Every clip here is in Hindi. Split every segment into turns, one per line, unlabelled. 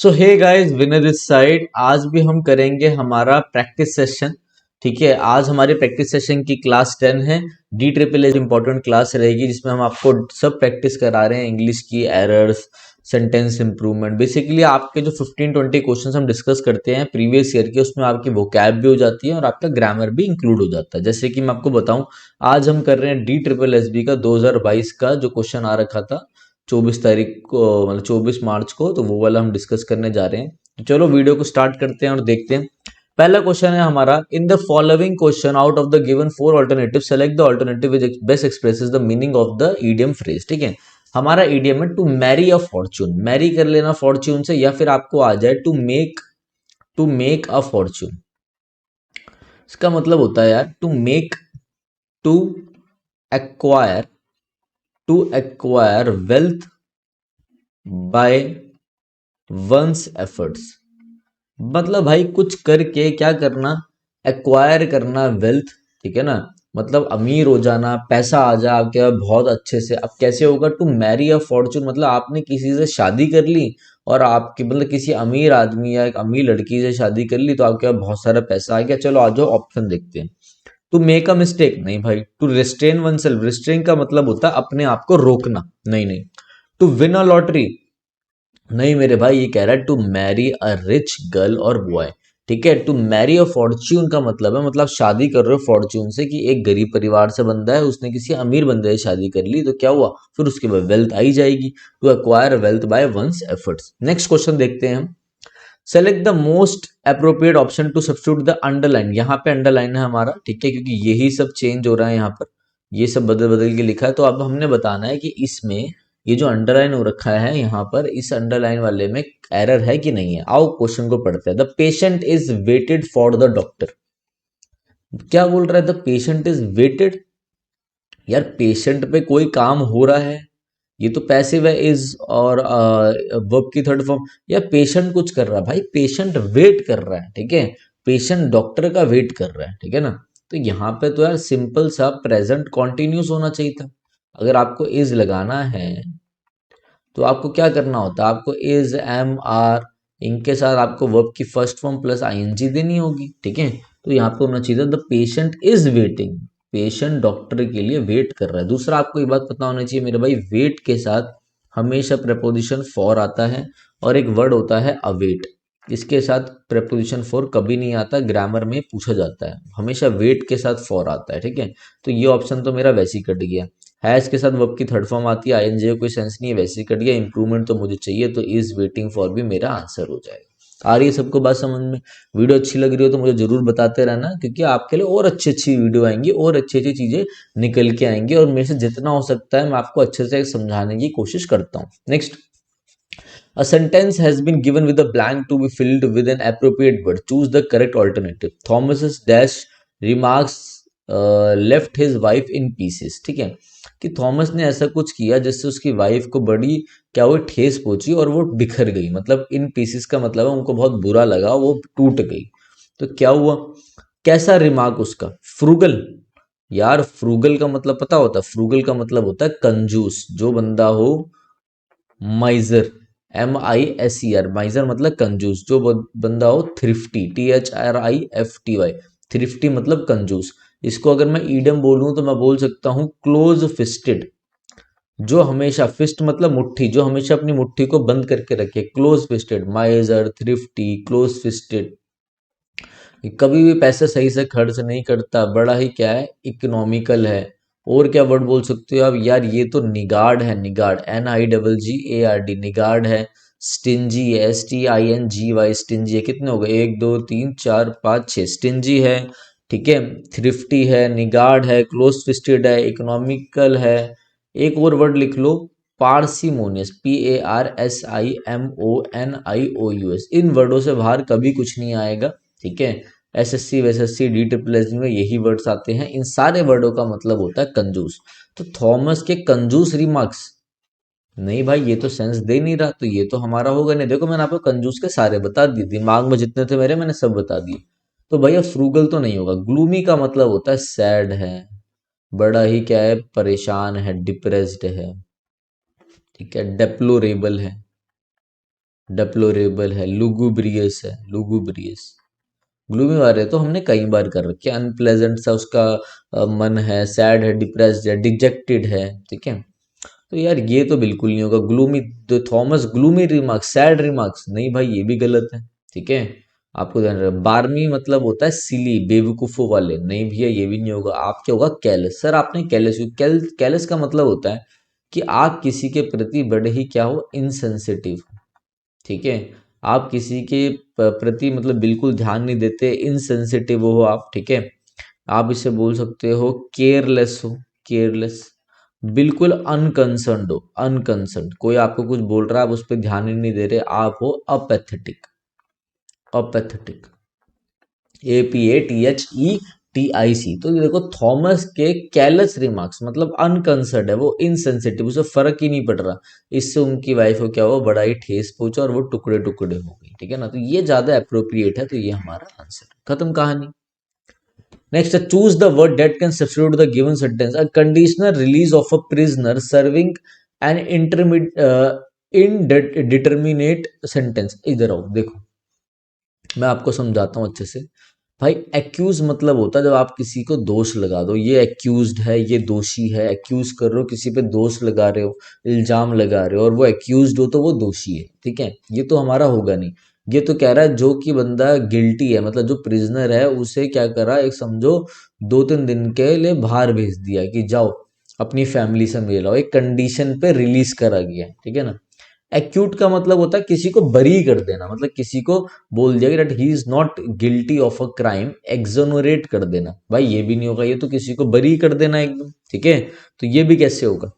सो हे गाइस, विनर इस साइड। आज भी हम करेंगे हमारा प्रैक्टिस सेशन। ठीक है, आज हमारी प्रैक्टिस सेशन की क्लास 10 है। D triple S important class रहेगी जिसमें हम आपको सब प्रैक्टिस करा रहे हैं। इंग्लिश की एरर्स, सेंटेंस इंप्रूवमेंट, बेसिकली आपके जो 15-20 क्वेश्चंस हम डिस्कस करते हैं प्रीवियस ईयर के, उसमें आपकी वोकैब भी हो जाती है और आपका ग्रामर भी इंक्लूड हो जाता है। जैसे कि मैं आपको बताऊं, आज हम कर रहे हैं डी ट्रिपल एस बी का 2022 का जो क्वेश्चन आ रखा था 24 तारीख को, मतलब 24 मार्च को, तो वो वाला हम डिस्कस करने जा रहे हैं। तो चलो वीडियो को स्टार्ट करते हैं और देखते हैं। पहला क्वेश्चन है हमारा, in the following question out of the given 4 alternative select the alternative which best expresses the meaning of the idiom phrase. ठीक है, हमारा ईडियम है to marry a fortune. Marry कर लेना फॉर्च्यून से, या फिर आपको आ जाए टू मेक अ फॉर्च्यून। इसका मतलब होता है यार to acquire to acquire wealth by one's efforts. मतलब भाई कुछ करके क्या करना, एक्वायर करना वेल्थ। ठीक है ना, मतलब अमीर हो जाना, पैसा आ जा आपके पास बहुत अच्छे से। अब कैसे होगा, टू मैरी अ फॉर्चून, मतलब आपने किसी से शादी कर ली और आपकी, मतलब किसी अमीर आदमी या एक अमीर लड़की से शादी कर ली तो आपके पास बहुत सारा पैसा आ गया। चलो आ जाओ ऑप्शन देखते हैं। टू मेक अ मिस्टेक नहीं भाई, to restrain oneself. Restrain का मतलब होता है अपने आप को रोकना, नहीं नहीं। टू विन अ लॉटरी नहीं मेरे भाई, ये कह रहा है to marry a rich girl और बॉय। ठीक है, टू मैरी अ फॉर्च्यून का मतलब है, मतलब शादी कर रहे हो फॉर्च्यून से, कि एक गरीब परिवार से बंदा है, उसने किसी अमीर बंदे से शादी कर ली तो क्या हुआ, फिर उसके बाद वेल्थ आई जाएगी। To acquire wealth by one's efforts. Next question देखते हैं हम। Select the most appropriate option to substitute the underline. यहाँ पे अंडरलाइन है हमारा, ठीक है, क्योंकि यही सब चेंज हो रहा है यहाँ पर, ये सब बदल बदल के लिखा है। तो अब हमने बताना है कि इसमें ये जो अंडरलाइन हो रखा है यहाँ पर, इस अंडरलाइन वाले में एरर है कि नहीं है। आओ क्वेश्चन को पढ़ते हैं। The patient is waited for the doctor. क्या बोल रहा है, द पेशेंट इज वेटेड। यार पेशेंट पे कोई काम हो रहा है, ये तो पैसिव है इज, और वर्ब की थर्ड फॉर्म। या पेशेंट कुछ कर रहा है भाई, पेशेंट वेट कर रहा है। ठीक है, पेशेंट डॉक्टर का वेट कर रहा है। ठीक है ना, तो यहाँ पे तो यार सिंपल सा प्रेजेंट कॉन्टिन्यूस होना चाहिए था। अगर आपको इज लगाना है तो आपको क्या करना होता है, आपको इज, एम, आर, इनके साथ आपको वर्ब की फर्स्ट फॉर्म प्लस आईएनजी देनी होगी। ठीक है, तो यहाँ पे होना चाहिए the patient is waiting. Patient doctor के लिए वेट कर रहा है। दूसरा, आपको ये बात पता होना चाहिए मेरे भाई, वेट के साथ हमेशा प्रपोजिशन फॉर आता है और एक वर्ड होता है अवेट। इसके साथ प्रपोजिशन फॉर कभी नहीं आता, ग्रामर में पूछा जाता है, हमेशा वेट के साथ फॉर आता है। ठीक है, तो ये ऑप्शन तो मेरा वैसे ही कट गया। हैज के साथ वर्ब की थर्ड फॉर्म आती है, आईएनजी का कोई सेंस नहीं है, वैसे ही कट गया। इंप्रूवमेंट तो मुझे चाहिए, तो इज वेटिंग फॉर भी मेरा आंसर हो जाएगा। आ रही है सबको बात समझ में? वीडियो अच्छी लग रही हो तो मुझे जरूर बताते रहना, क्योंकि आपके लिए और अच्छी अच्छी वीडियो आएंगी और अच्छी अच्छी चीजें निकल के आएंगी, और मेरे से जितना हो सकता है मैं आपको अच्छे से समझाने की कोशिश करता हूँ। Next, a sentence has been given with a blank to be filled with an appropriate word. Choose the correct alternative. Thomas's dash remarks left his wife in pieces. ठीक है, कि थॉमस ने ऐसा कुछ किया जिससे उसकी वाइफ को बड़ी क्या हुई, ठेस पहुंची और वो बिखर गई। मतलब इन पीसेस का मतलब है उनको बहुत बुरा लगा, वो टूट गई। तो क्या हुआ, कैसा रिमार्क उसका, फ्रूगल। यार फ्रूगल का मतलब पता होता है, फ्रूगल का मतलब होता है कंजूस, जो बंदा हो माइजर, MISER, माइजर मतलब कंजूस। जो बंदा हो थ्रिफ्टी, THRIFTY, थ्रिफ्टी मतलब कंजूस। इसको अगर मैं ईडम बोलूं तो मैं बोल सकता हूं क्लोज फिस्टेड, जो हमेशा, फिस्ट मतलब मुट्ठी, जो हमेशा अपनी मुट्ठी को बंद करके रखे। Close fisted, माइजर, thrifty, close fisted. कभी भी पैसे सही से खर्च नहीं करता, बड़ा ही क्या है, इकोनॉमिकल है। और क्या वर्ड बोल सकते हो आप यार, ये तो निगार्ड है, निगार्ड, NIGGARD, निगार्ड है। स्टिंजी, STINGY, स्टिंजी है। कितने हो गए, 1 2 3 4 5 6, स्टिंजी है। ठीक है, थ्रिफ्टी है, निगार्ड है, क्लोज फिस्टेड है, इकोनॉमिकल है। एक और वर्ड लिख लो, पार्सिमोनियस, PARSIMONIOUS। इन वर्डों से बाहर कभी कुछ नहीं आएगा। ठीक है, SSC वैसेसी डी ट्रिपल एस में यही वर्ड्स आते हैं। इन सारे वर्डों का मतलब होता है कंजूस। तो थॉमस के कंजूस रिमार्क्स, नहीं भाई ये तो सेंस दे नहीं रहा, तो ये तो हमारा होगा नहीं। देखो मैंने आपको कंजूस के सारे बता दिए, दिमाग में जितने थे मेरे मैंने सब बता दिए। तो भैया फ्रूगल तो नहीं होगा। ग्लूमी का मतलब होता है सैड है, बड़ा ही क्या है, परेशान है, डिप्रेस्ड है। ठीक है, डेप्लोरेबल है, डेप्लोरेबल है, लुगुब्रियस है, लुगुब्रियस। ग्लूमी वाले तो हमने कई बार कर रखे, अनप्लेजेंट सा उसका मन है, सैड है, डिप्रेस्ड है, डिजेक्टेड है, ठीक है। तो यार ये तो बिल्कुल नहीं होगा। Gloomy, Thomas gloomy remarks, sad remarks, नहीं भाई ये भी गलत है, ठीक है। आपको ध्यान रखना। बारहवीं मतलब होता है सिली, बेवकूफों वाले, नहीं भैया ये भी नहीं होगा। आप क्या होगा, कैलस। सर आपने कैलस, कैलस का मतलब होता है कि आप किसी के प्रति बड़े ही क्या हो, इनसेंसिटिव, ठीक है। आप किसी के प्रति मतलब बिल्कुल ध्यान नहीं देते, इनसेंसिटिव हो आप, ठीक है। आप इसे बोल सकते हो केयरलेस हो, केयरलेस। बिल्कुल अनकंसर्न्ड हो, अनकंसर्न्ड, कोई आपको कुछ बोल रहा है आप उस पर ध्यान ही नहीं दे रहे, आप हो अपैथेटिक, अपैथेटिक, APATHETIC। तो ये देखो थॉमस के कैलस रिमार्क्स मतलब अनकंसर्ड है, वो इनसेंसिटिव, उसे फर्क ही नहीं पड़ रहा। इससे उनकी वाइफ को क्या हुआ, बड़ा ही ठेस पहुंचा और वो टुकड़े टुकड़े हो गई, ठीक है ना। तो ये ज्यादा अप्रोप्रिएट है, तो ये हमारा आंसर, खत्म कहानी। नेक्स्ट है, choose the word that can substitute the given sentence. A conditional release of a prisoner serving an indeterminate sentence. इधर आओ देखो, मैं आपको समझाता हूँ अच्छे से। भाई एक्यूज मतलब होता है जब आप किसी को दोष लगा दो, ये एक्यूज्ड है, ये दोषी है, एक्यूज कर रहे हो, किसी पे दोष लगा रहे हो, इल्जाम लगा रहे हो, और वो एक्यूज्ड हो तो वो दोषी है, ठीक है। ये तो हमारा होगा नहीं। ये तो कह रहा है जो कि बंदा गिल्टी है, मतलब जो प्रिजनर है उसे क्या करा, एक समझो 2-3 दिन के लिए बाहर भेज दिया कि जाओ अपनी फैमिली से मिल आओ, एक कंडीशन पे रिलीज करा गया, ठीक है ना। एक्यूट का मतलब होता है किसी को बरी कर देना, मतलब किसी को बोल दिया कि that he is not guilty of a crime, exonerate कर देना। भाई ये भी नहीं होगा, ये तो किसी को बरी कर देना एकदम, ठीक है। तो ये भी कैसे होगा।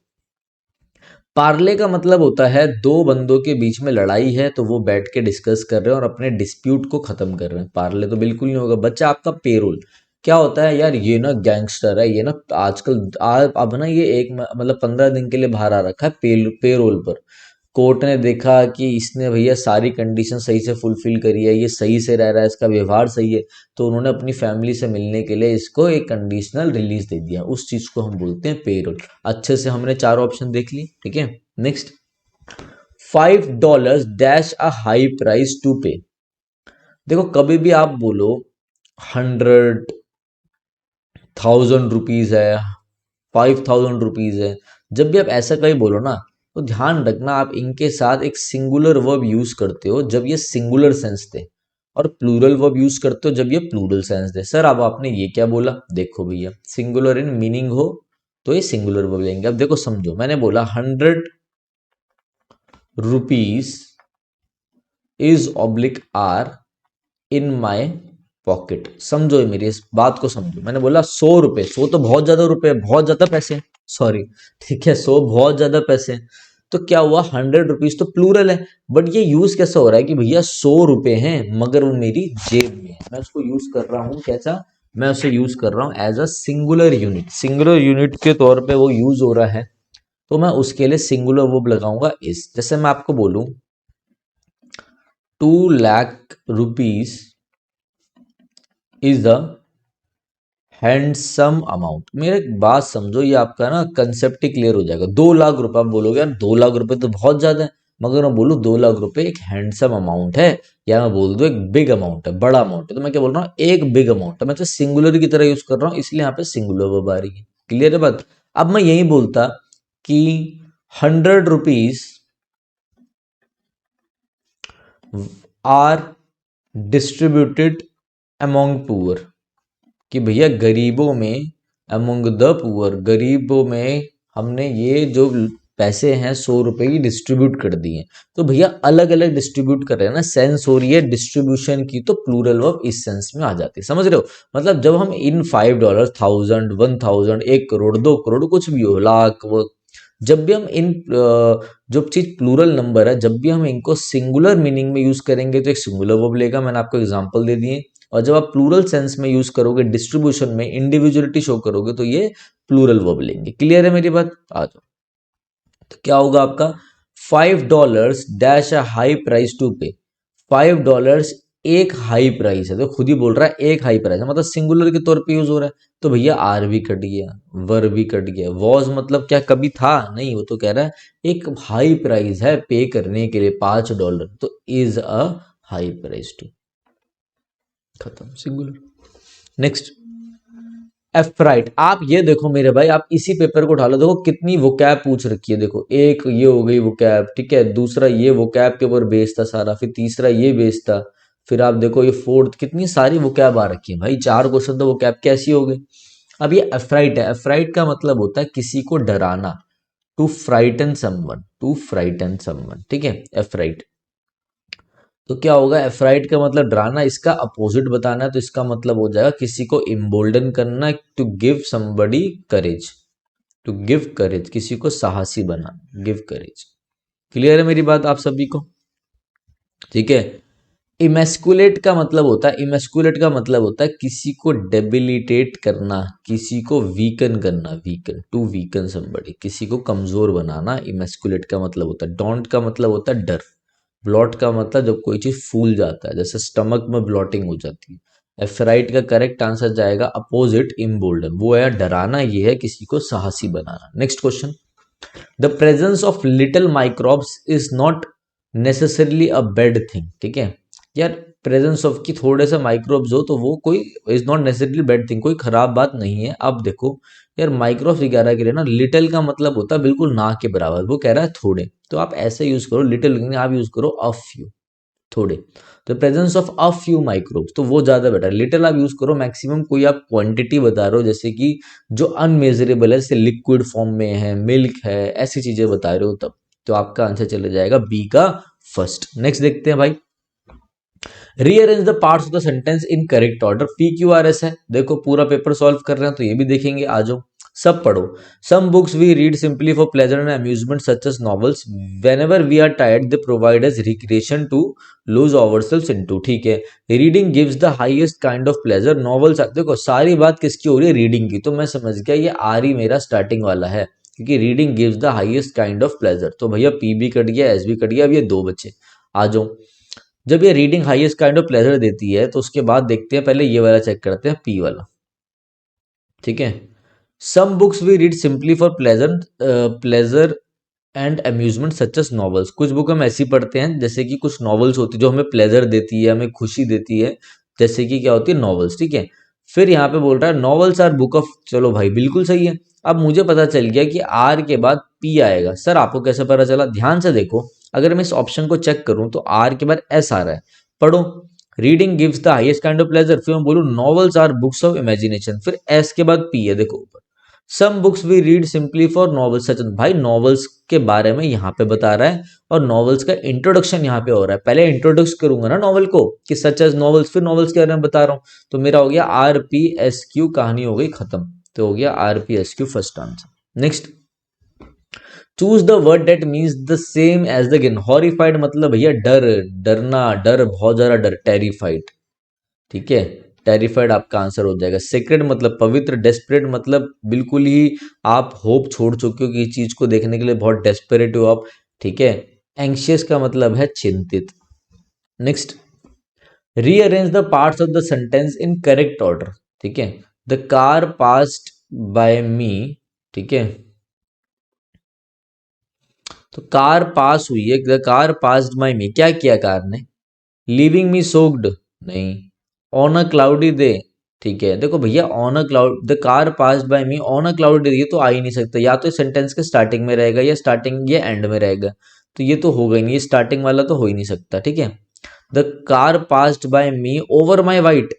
पार्ले का मतलब होता है दो बंदों के बीच में लड़ाई है तो वो बैठ के डिस्कस कर रहे हैं और अपने डिस्प्यूट को खत्म कर रहे हैं। पार्ले तो बिल्कुल नहीं होगा। बच्चा आपका पेरोल क्या होता है, यार ये ना गैंगस्टर है, ये ना आजकल अब ना ये एक मतलब 15 दिन के लिए बाहर आ रखा है पेरोल पर। कोर्ट ने देखा कि इसने भैया सारी कंडीशन सही से फुलफिल करी है, ये सही से रह रहा है, इसका व्यवहार सही है, तो उन्होंने अपनी फैमिली से मिलने के लिए इसको एक कंडीशनल रिलीज दे दिया। उस चीज को हम बोलते हैं पेरोल। अच्छे से हमने चारों ऑप्शन देख ली, ठीक है। Next, $5 dash a high price to pay. देखो कभी भी आप बोलो 100,000 रुपीज है, 5,000 रुपीज है, जब भी आप ऐसा कहीं बोलो ना, तो ध्यान रखना आप इनके साथ एक सिंगुलर वर्ब यूज करते हो जब ये सिंगुलर सेंस थे, और प्लूरल वर्ब यूज करते हो जब ये प्लूरल सेंस थे। सर अब आपने ये क्या बोला, देखो भैया सिंगुलर इन मीनिंग हो तो ये सिंगुलर वर्ब लेंगे। अब देखो समझो, मैंने बोला 100 rupees is oblique are in my pocket. समझो ये मेरी इस बात को समझो। मैंने बोला 100 रुपए, 100 तो बहुत ज्यादा रुपए, बहुत ज्यादा पैसे, सॉरी, ठीक है 100 बहुत ज्यादा पैसे। तो क्या हुआ, 100 रुपीज तो प्लूरल है, बट ये यूज कैसा हो रहा है कि भैया 100 रुपए हैं मगर वो मेरी जेब में है। मैं उसको यूज कर रहा हूँ कैसा, मैं उसे यूज कर रहा हूँ as a singular unit, singular unit के तौर पे वो यूज हो रहा है। तो मैं उसके लिए सिंगुलर वर्ब लगाऊंगा इस। जैसे मैं आपको बोलूं 2 lakh rupees is the handsome amount. मेरे एक बात समझो, ये आपका ना कंसेप्ट ही क्लियर हो जाएगा। 2 लाख रुपए, आप बोलोगे यार 2 लाख रुपए तो बहुत ज्यादा है, मगर मैं बोलूँ 2 लाख रुपए एक हैंडसम अमाउंट है, या मैं बोल दूं एक बिग अमाउंट है, बड़ा अमाउंट है, तो मैं क्या बोल रहा हूँ, एक बिग अमाउंट है। मैं तो सिंगुलर की तरह यूज कर रहा हूँ, इसलिए यहाँ पे सिंगुलर वर्ब आ रही है। क्लियर है बात। अब मैं यही बोलता कि 100 rupees are distributed among poor, कि भैया गरीबों में, अमोंग द पुअर, गरीबों में हमने ये जो पैसे हैं 100 रुपए की डिस्ट्रीब्यूट कर दिए। तो भैया अलग अलग डिस्ट्रीब्यूट कर रहे हैं ना, सेंस हो रही है डिस्ट्रीब्यूशन की, तो प्लूरल वर्ब इस सेंस में आ जाती है। समझ रहे हो। मतलब जब हम इन $5, 1000, 1000, 1 करोड़, 2 करोड़, कुछ भी हो, लाख, वो जब भी हम इन जो चीज प्लूरल नंबर है, जब भी हम इनको सिंगुलर मीनिंग में यूज करेंगे तो एक सिंगुलर वर्ब लेगा। मैंने आपको एग्जांपल दे दिए। और जब आप प्लूरल सेंस में यूज करोगे, डिस्ट्रीब्यूशन में इंडिविजुअलिटी शो करोगे, तो ये प्लूरल वर्ब लेंगे। क्लियर है मेरी बात, आ जाओ। तो क्या होगा आपका, $5 dash a high price to pay. $5 एक हाई प्राइस है, तो खुद ही बोल रहा है एक हाई प्राइस है, मतलब सिंगुलर के तौर पे यूज हो रहा है। तो भैया आर भी कट गया, वर भी कट गया। वॉज मतलब क्या कभी था? नहीं, वो तो कह रहा है एक हाई प्राइस है पे करने के लिए $5, तो is a high price to. खत्म, सिंगुलर। Next, affright. आप ये देखो मेरे भाई, आप इसी पेपर को उठा लो, देखो कितनी वोकैब पूछ रखी है। देखो एक ये हो गई वोकैब, ठीक है, दूसरा ये वोकैब के ऊपर बेस्ड था सारा, फिर तीसरा ये बेस्ड था, फिर आप देखो ये फोर्थ, कितनी सारी वोकैब आ रखी है भाई। 4 क्वेश्चन तो वोकैब कैसी हो गई। अब ये एफ्राइट है, एफ्राइट का मतलब होता है किसी को डराना, to frighten someone, to frighten someone, ठीक है, एफ्राइट। तो क्या होगा, एफ्राइट का मतलब डराना, इसका अपोजिट बताना है, तो इसका मतलब हो जाएगा किसी को इम्बोल्डन करना, to give somebody courage, to give courage, किसी को साहसी बना, गिव करेज। क्लियर है मेरी बात आप सभी को? ठीक है। इमेस्कुलेट का मतलब होता है, इमेस्कुलेट का मतलब होता है किसी को डेबिलिटेट करना, किसी को वीकन करना, वीकन, टू वीकन समबडी, किसी को कमजोर बनाना, इमेस्कुलेट का मतलब होता है। डोंट का मतलब होता है डर। ब्लॉट का मतलब जब कोई चीज फूल जाता है, जैसे स्टमक में ब्लॉटिंग हो जाती है। एफ्राइट का करेक्ट आंसर जाएगा अपोजिट, इम्बोल्डन, वो है डराना, ये है किसी को साहसी बनाना। Next question, the presence of little microbes is not necessarily a bad thing, ठीक है यार। प्रेजेंस ऑफ की थोड़े से माइक्रोब्स हो तो वो कोई is not necessarily bad thing, कोई खराब बात नहीं है। अब देखो यार, माइक्रोब्स वगैरह के लिए ना लिटिल का मतलब होता है बिल्कुल ना के बराबर, वो कह रहा है थोड़े, तो आप ऐसे यूज करो लिटिल, आप यूज करो अ फ्यू, थोड़े। तो presence of a few microbes, तो वो ज्यादा बेटर। लिटिल आप यूज करो मैक्सिमम, कोई आप क्वांटिटी बता रहे हो जैसे कि जो अनमेजरेबल है, जैसे लिक्विड फॉर्म में है, मिल्क है, ऐसी चीजें बता रहे हो तब, तो आपका आंसर चले जाएगा बी का फर्स्ट। नेक्स्ट देखते हैं भाई, rearrange the parts of the sentence in correct order. PQRS है, देखो पूरा पेपर सॉल्व कर रहे हैं तो ये भी देखेंगे, आ जाओ सब पढ़ो। Some books we read simply for pleasure and amusement such as novels, whenever we are tired they provide us recreation to lose ourselves into, ठीक है। Reading gives the highest kind of pleasure, novels, देखो सारी बात किसकी हो रही है, रीडिंग की, तो मैं समझ गया ये आर ही मेरा स्टार्टिंग वाला है, क्योंकि reading gives the highest kind of pleasure. तो भैया पी भी कट गया, एस भी कट गया, अब ये दो बचे, आ जाओ। जब ये reading highest kind of pleasure देती है तो उसके बाद देखते हैं, पहले ये वाला चेक करते हैं, पी वाला, ठीक है। Some books we read simply for pleasure, pleasure and amusement such as novels, कुछ बुक हम ऐसी पढ़ते हैं जैसे कि कुछ नॉवेल्स होती है जो हमें प्लेजर देती है, हमें खुशी देती है, जैसे कि क्या होती है, नॉवेल्स, ठीक है। फिर यहाँ पे बोल रहा है नॉवेल्स आर बुक ऑफ, चलो भाई बिल्कुल सही है। अब मुझे पता चल गया कि आर के बाद पी आएगा। सर आपको कैसे पता चला? ध्यान से देखो, अगर मैं इस ऑप्शन को चेक करूं तो आर के बाद एस आ रहा है, पढ़ो। Reading gives the highest kind of pleasure, फिर मैं बोलूं novels are books of imagination, फिर एस के बाद पी है, देखो ऊपर। Some books we read simply for novels such, भाई नॉवेल्स के बारे में यहाँ पे बता रहा है और नॉवेल्स का इंट्रोडक्शन यहाँ पे हो रहा है। पहले इंट्रोडक्स करूंगा ना नॉवेल को कि सच एज नॉवेल्स, फिर नॉवेल्स के बारे में बता रहा हूँ। तो मेरा हो गया RPSQ, कहानी हो गई खत्म, तो हो गया RPSQ first answer. Next, choose the word that means the same as the given. Horrified मतलब भैया डर, डरना, डर, बहुत ज्यादा डर, टेरिफाइड, ठीक है, टेरिफाइड आपका आंसर हो जाएगा। सेक्रेड मतलब पवित्र, डेस्परेट मतलब बिल्कुल ही आप होप छोड़ चुके हो कि चीज को देखने के लिए बहुत डेस्परेट हो आप, ठीक है। एंशियस का मतलब है चिंतित। Next, rearrange the parts of the sentence in correct order, ठीक है। द कार पास्ड बाय मी, ठीक है, तो कार पास हुई है, द कार पास्ड बाय मी, क्या किया कार ने? लीविंग मी सोक्ड, नहीं। ऑन अ क्लाउडी डे, ठीक है। देखो भैया on a cloud, the car passed by me on a cloudy day, ये तो आ ही नहीं सकता, या तो सेंटेंस के स्टार्टिंग में रहेगा या स्टार्टिंग या एंड में रहेगा, तो ये तो होगा ही नहीं, ये स्टार्टिंग वाला तो हो ही नहीं सकता, ठीक है। The car passed by me over my white,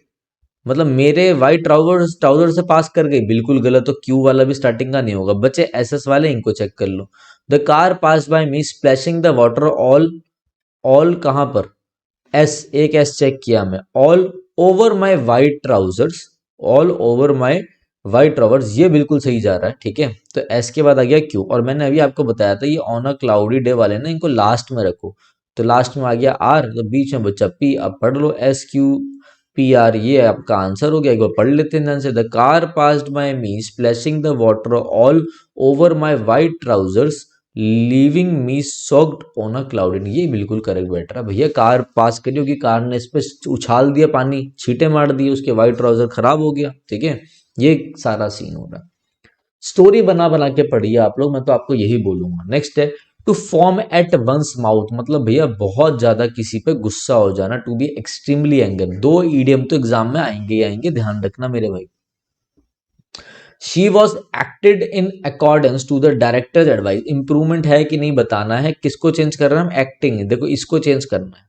मतलब मेरे वाइट ट्राउजर ट्राउजर से पास कर गई, बिल्कुल गलत, तो क्यू वाला भी स्टार्टिंग का नहीं होगा। बच्चे एसएस वाले इनको चेक कर लो। The car pass by me splashing the water all, all कहां पर? एस, एक एस चेक किया मैं, all over my white trousers, all over my white trousers, ये बिल्कुल सही जा रहा है, ठीक है। तो एस के बाद आ गया क्यू, और मैंने अभी आपको बताया था ये ऑन अ क्लाउडी डे वाले ना, इनको लास्ट में रखो, तो लास्ट में आ गया आर, तो बीच में बच्चा पी। अब पढ़ लो SQPR, ये आपका आंसर हो गया। एक बार पढ़ लेते हैं ध्यान से, the car passed by me splashing the water all over my white trousers leaving me socked on a cloud, ये बिल्कुल करेक्ट बैठ रहा है भैया। कार पास करी होगी, कार ने इस पे उछाल दिया पानी, छींटे मार दिए, उसके वाइट ट्राउजर खराब हो गया। ठीक है, ये सारा सीन हो रहा है। स्टोरी बना बना के पढ़िए आप लोग, मैं तो आपको यही बोलूंगा। नेक्स्ट है to foam at one's mouth, मतलब भैया बहुत ज्यादा किसी पे गुस्सा हो जाना। टू बी एक्सट्रीमली एंगर, दो ईडियम तो एग्जाम में आएंगे ही आएंगे, ध्यान रखना मेरे भाई। She was acted in accordance to the director advice, improvement है कि नहीं बताना है। किसको चेंज कर रहे हैं हम? एक्टिंग, देखो इसको चेंज करना है,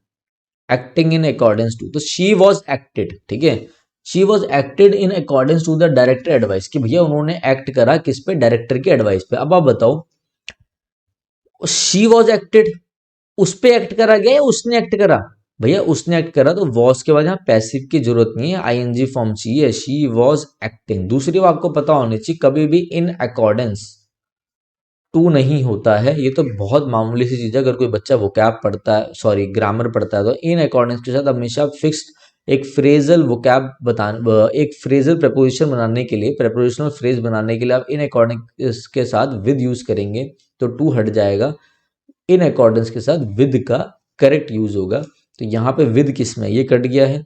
एक्टिंग इन अकॉर्डेंस टू, तो शी वॉज एक्टेड। ठीक है, she was acted in accordance to the director advice, कि भैया उन्होंने एक्ट करा किस पे? डायरेक्टर की एडवाइस पे। अब आप बताओ, शी वॉज एक्टेड, उस पे एक्ट करा गया या उसने एक्ट करा? भैया उसने एक्ट करा, तो वॉज के बाद यहाँ पैसिव की जरूरत नहीं है, आईएनजी फॉर्म चाहिए। She was acting. दूसरी बात आपको पता होनी चाहिए, कभी भी इन अकॉर्डेंस टू नहीं होता है, ये तो बहुत मामूली सी चीज है। अगर कोई बच्चा वोकैब पढ़ता है, सॉरी ग्रामर पढ़ता है, तो इन अकॉर्डेंस के साथ हमेशा फिक्स्ड एक फ्रेजल वोकैब एक फ्रेजल प्रपोजिशन बनाने के लिए, प्रपोजिशनल फ्रेज बनाने के लिए आप इन अकॉर्डिंग के साथ विद यूज करेंगे तो टू हट जाएगा, इन अकॉर्डेंस के साथ विद का करेक्ट यूज होगा। तो यहाँ पे विद किस में, ये कट गया है।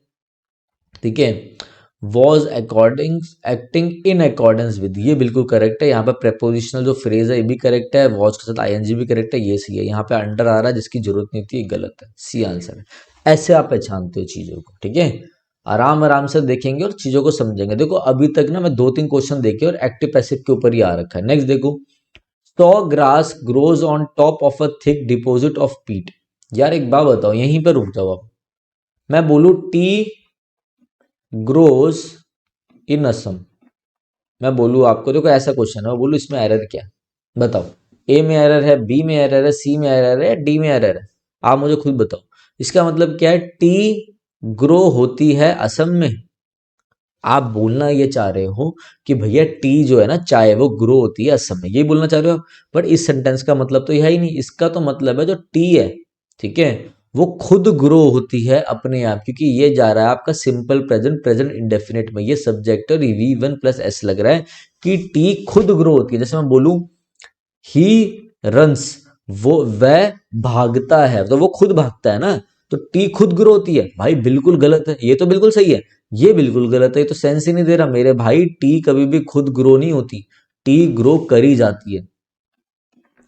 ठीक है, was according acting in accordance with, ये बिल्कुल करेक्ट है। यहाँ पे प्रेपोजिशनल जो फ्रेज है ये भी करेक्ट है, वॉज के साथ आईएनजी भी करेक्ट है, ये सही है। यहाँ पे अंडर आ रहा है जिसकी जरूरत नहीं थी, गलत है, सी आंसर है। ऐसे आप पहचानते हो चीजों को। ठीक है, आराम आराम से देखेंगे और चीजों को समझेंगे। देखो अभी तक ना मैं 2-3 क्वेश्चन देखे और एक्टिव पैसिव के ऊपर ही आ रखा है। नेक्स्ट देखो, saw grass grows on top of a thick deposit of पीट। यार एक बात बताओ, यहीं पर रुक जाओ। अब मैं बोलू टी ग्रोज इन असम, मैं बोलूँ आपको, देखो ऐसा क्वेश्चन है, मैं बोलूँ इसमें एरर क्या है बताओ? ए में एरर है, बी में एरर है, सी में एरर है, डी में एरर है? आप मुझे खुद बताओ। इसका मतलब क्या है? टी ग्रो होती है असम में। आप बोलना ये चाह रहे हो कि भैया टी जो है ना चाय, वो ग्रो होती है असम में, ये बोलना चाह रहे हो। बट इस सेंटेंस का मतलब तो यह ही नहीं। इसका तो मतलब है जो टी है, ठीक है, वो खुद ग्रो होती है अपने आप, क्योंकि ये जा रहा है आपका सिंपल प्रेजेंट, प्रेजेंट इंडेफिनिट में। ये सब्जेक्ट और V1+S लग रहा है कि टी खुद ग्रो होती है। जैसे मैं बोलूं ही रन्स, वो वह भागता है, तो वो खुद भागता है ना, तो टी खुद ग्रो होती है। भाई बिल्कुल गलत है, ये तो बिल्कुल सही है, ये बिल्कुल गलत है, ये तो सेंस ही नहीं दे रहा मेरे भाई। टी कभी भी खुद ग्रो नहीं होती, टी ग्रो करी जाती है।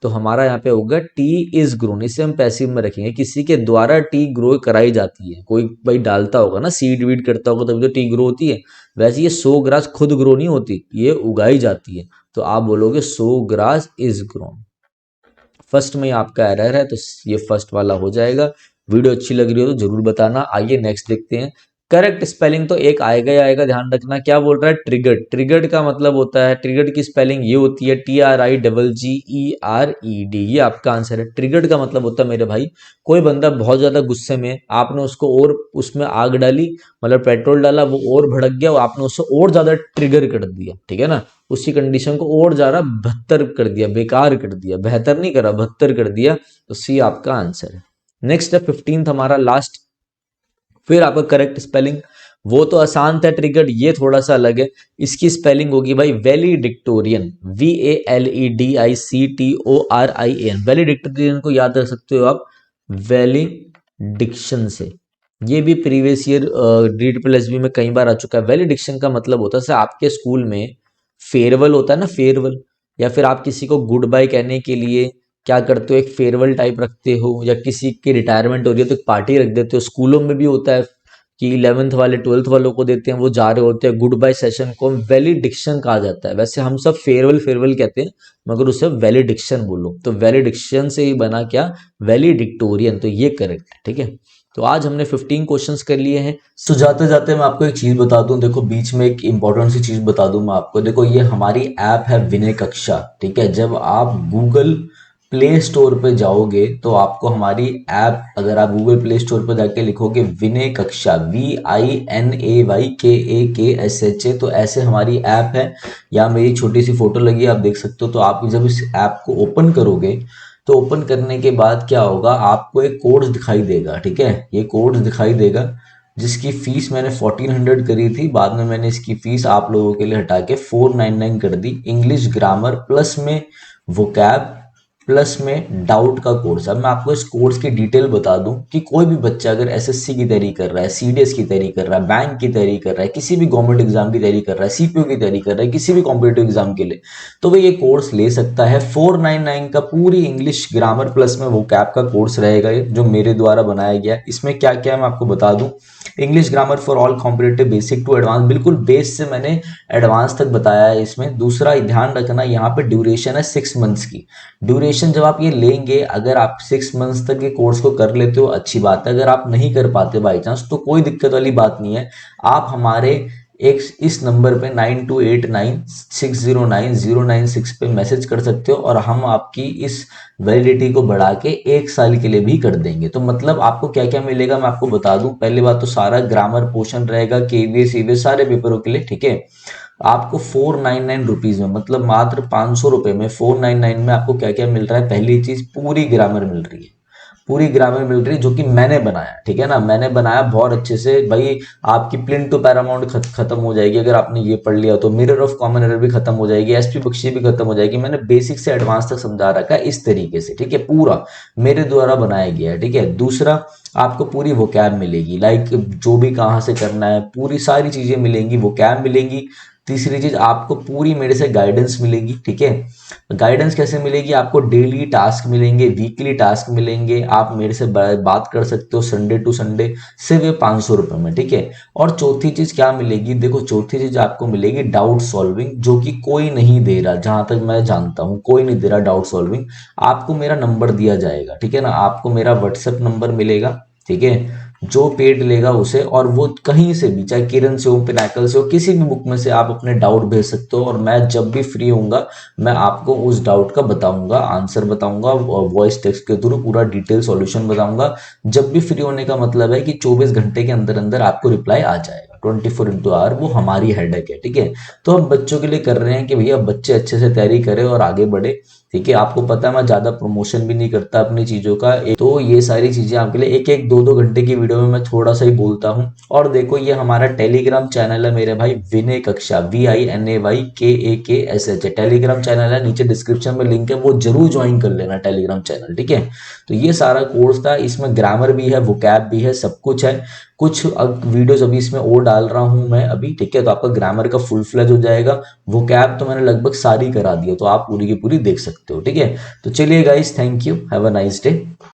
तो हमारा यहाँ पे होगा टी इज ग्रोन, इसे हम पैसिव में रखेंगे, किसी के द्वारा टी ग्रो कराई जाती है। कोई भाई डालता होगा ना, सीड वीड करता होगा तभी तो टी ग्रो होती है। वैसे ये सो ग्रास खुद ग्रो नहीं होती, ये उगाई जाती है। तो आप बोलोगे सो ग्रास इज ग्रोन। फर्स्ट में आपका एरर है, तो ये फर्स्ट वाला हो जाएगा। वीडियो अच्छी लग रही हो तो जरूर बताना। आइए नेक्स्ट देखते हैं। करेक्ट स्पेलिंग तो एक आएगा ही आएगा, ध्यान रखना। क्या बोल रहा है? ट्रिगर्ड। ट्रिगर्ड का मतलब होता है, ट्रिगर्ड की स्पेलिंग ये होती है TRIGGERED, ये आपका आंसर है। ट्रिगर्ड का मतलब होता है मेरे भाई, कोई बंदा बहुत ज्यादा गुस्से में, आपने उसको और उसमें आग डाली, मतलब पेट्रोल डाला, वो और भड़क गया, आपने उसको और ज्यादा ट्रिगर कर दिया। ठीक है ना, उसी कंडीशन को और ज्यादा बदतर कर दिया, बेकार कर दिया, बेहतर नहीं करा, बदतर कर दिया। तो सी आपका आंसर है। नेक्स्ट है 15th हमारा लास्ट, फिर आपका करेक्ट स्पेलिंग, वो तो आसान था। ट्रिगर्ड ये थोड़ा सा अलग है। इसकी स्पेलिंग होगी भाई वैलिडिक्टोरियन, VALEDICTORIAN। वैलिडिक्टोरियन को याद रख सकते हो आप वैलिडिक्शन से। ये भी प्रीवियस ईयर DSSB में कई बार आ चुका है। वैलिडिक्शन का मतलब होता है आपके स्कूल में फेयरवेल होता है ना, फेयरवेल, या फिर आप किसी को गुड बाय कहने के लिए क्या करते हो, एक फेयरवेल टाइप रखते हो, या किसी की रिटायरमेंट हो रही है तो एक पार्टी रख देते हो। स्कूलों में भी होता है कि 11th वाले 12th वालों को देते हैं, वो जा रहे होते हैं, गुड बाय सेशन को वैलिडिक्शन कहा जाता है। वैसे हम सब फेयरवेल फेयरवेल कहते हैं, मगर उसे वैलिडिक्शन बोलो। तो वैलिडिक्शन से ही बना क्या? वैलिडिक्टोरियन। तो ये करेक्ट है। ठीक है, तो आज हमने 15 क्वेश्चंस कर लिए हैं। सो जाते जाते मैं आपको एक चीज बता दूं, देखो बीच में एक इंपॉर्टेंट सी चीज बता दूं मैं आपको। देखो ये हमारी ऐप है विनय कक्षा। ठीक है, जब आप गूगल प्ले स्टोर पे जाओगे तो आपको हमारी ऐप, अगर आप गूगल प्ले स्टोर पे जाके लिखोगे विनय कक्षा, VINAYKAKSHA, तो ऐसे हमारी ऐप है। यहाँ मेरी छोटी सी फोटो लगी है, आप देख सकते हो। तो आप जब इस ऐप को ओपन करोगे तो ओपन करने के बाद क्या होगा, आपको एक कोड दिखाई देगा। ठीक है, ये कोड दिखाई देगा, जिसकी फीस मैंने 1400 करी थी, बाद में मैंने इसकी फीस आप लोगों के लिए हटा के 499 कर दी। इंग्लिश ग्रामर प्लस में वोकैब प्लस में डाउट का कोर्स। अब मैं आपको इस कोर्स की डिटेल बता दूं कि कोई भी बच्चा अगर एसएससी की तैयारी कर रहा है, सीडीएस की तैयारी कर रहा है, बैंक की तैयारी कर रहा है, किसी भी गवर्नमेंट एग्जाम की तैयारी कर रहा है, सीपीओ की तैयारी कर रहा है, किसी भी कॉम्पिटेटिव एग्जाम के लिए, तो वो ये कोर्स ले सकता है। 499 का पूरी इंग्लिश ग्रामर प्लस में वो कैप का कोर्स रहेगा, ये जो मेरे द्वारा बनाया गया है। इसमें क्या क्या है मैं आपको बता दूं। English grammar for all competitive basic to advance, बिल्कुल बेस से मैंने एडवांस तक बताया है इसमें। दूसरा ध्यान रखना, यहाँ पे ड्यूरेशन है 6 मंथ्स की। ड्यूरेशन जब आप ये लेंगे, अगर आप 6 मंथ्स तक ये कोर्स को कर लेते हो अच्छी बात है, अगर आप नहीं कर पाते बाई चांस तो कोई दिक्कत वाली बात नहीं है। आप हमारे एक इस नंबर पे 9289609096 पे मैसेज कर सकते हो और हम आपकी इस वैलिडिटी को बढ़ा के 1 साल के लिए भी कर देंगे। तो मतलब आपको क्या क्या मिलेगा मैं आपको बता दूं। पहली बात तो सारा ग्रामर पोर्शन रहेगा, केवीएस ईवीएस सारे पेपरों के लिए, ठीक है। आपको 499 रुपीज में, मतलब मात्र 500 रुपए में 499 में आपको क्या क्या मिल रहा है। पहली चीज, पूरी ग्रामर मिल रही है, पूरी ग्रामर मिल रही है जो कि मैंने बनाया, ठीक है ना, मैंने बनाया बहुत अच्छे से भाई। आपकी प्लिन टू पैरामाउंट खत्म हो जाएगी अगर आपने ये पढ़ लिया तो, मिरर ऑफ कॉमन एरर भी खत्म हो जाएगी, एसपी बख्शी भी खत्म हो जाएगी। मैंने बेसिक से एडवांस तक समझा रखा है इस तरीके से, ठीक है, पूरा मेरे द्वारा बनाया गया है, ठीक है। दूसरा, आपको पूरी वोकैब मिलेगी, लाइक जो भी कहाँ से करना है पूरी सारी चीजें मिलेंगी, वोकैब मिलेगी। तीसरी चीज, आपको पूरी मेरे से गाइडेंस मिलेगी, ठीक है। गाइडेंस कैसे मिलेगी, आपको डेली टास्क मिलेंगे, वीकली टास्क मिलेंगे, आप मेरे से बात कर सकते हो संडे टू संडे, सिर्फ ये 500 रुपए में, ठीक है। और चौथी चीज क्या मिलेगी, देखो चौथी चीज आपको मिलेगी डाउट सॉल्विंग, जो कि कोई नहीं दे रहा, जहां तक मैं जानता हूं कोई नहीं दे रहा डाउट सॉल्विंग। आपको मेरा नंबर दिया जाएगा, ठीक है ना, आपको मेरा व्हाट्सएप नंबर मिलेगा, ठीक है। जो पेड लेगा उसे, और वो कहीं से भी, चाहे किरण से हो, पिनाकल से हो, किसी भी बुक में से आप अपने डाउट भेज सकते हो, और मैं जब भी फ्री होऊंगा मैं आपको उस डाउट का बताऊंगा, आंसर बताऊंगा, वॉइस टेक्स्ट के थ्रू पूरा डिटेल सॉल्यूशन बताऊंगा। जब भी फ्री होने का मतलब है कि 24 घंटे के अंदर अंदर आपको रिप्लाई आ जाएगा, 24 इंटू आवर, वो हमारी हेडेक है, ठीक है। तो हम बच्चों के लिए कर रहे हैं कि भैया बच्चे अच्छे से तैयारी करें और आगे बढ़े, ठीक है। आपको पता है मैं ज्यादा प्रमोशन भी नहीं करता अपनी चीजों का, तो ये सारी चीजें आपके लिए एक एक दो दो घंटे की वीडियो में मैं थोड़ा सा ही बोलता हूँ। और देखो ये हमारा टेलीग्राम चैनल है मेरे भाई, विनय कक्षा, VINAYKAKSH है, टेलीग्राम चैनल है, नीचे डिस्क्रिप्शन में लिंक है, वो जरूर ज्वाइन कर लेना टेलीग्राम चैनल, ठीक है। तो ये सारा कोर्स था, इसमें ग्रामर भी है, वोकैब भी है, सब कुछ है। कुछ वीडियोस अभी इसमें और डाल रहा हूं मैं अभी, ठीक है, तो आपका ग्रामर का फुल फ्लेज हो जाएगा। वो कैब तो मैंने लगभग सारी करा दी है, तो आप पूरी की पूरी देख सकते हो, ठीक है। तो चलिए guys, thank you, have a nice day.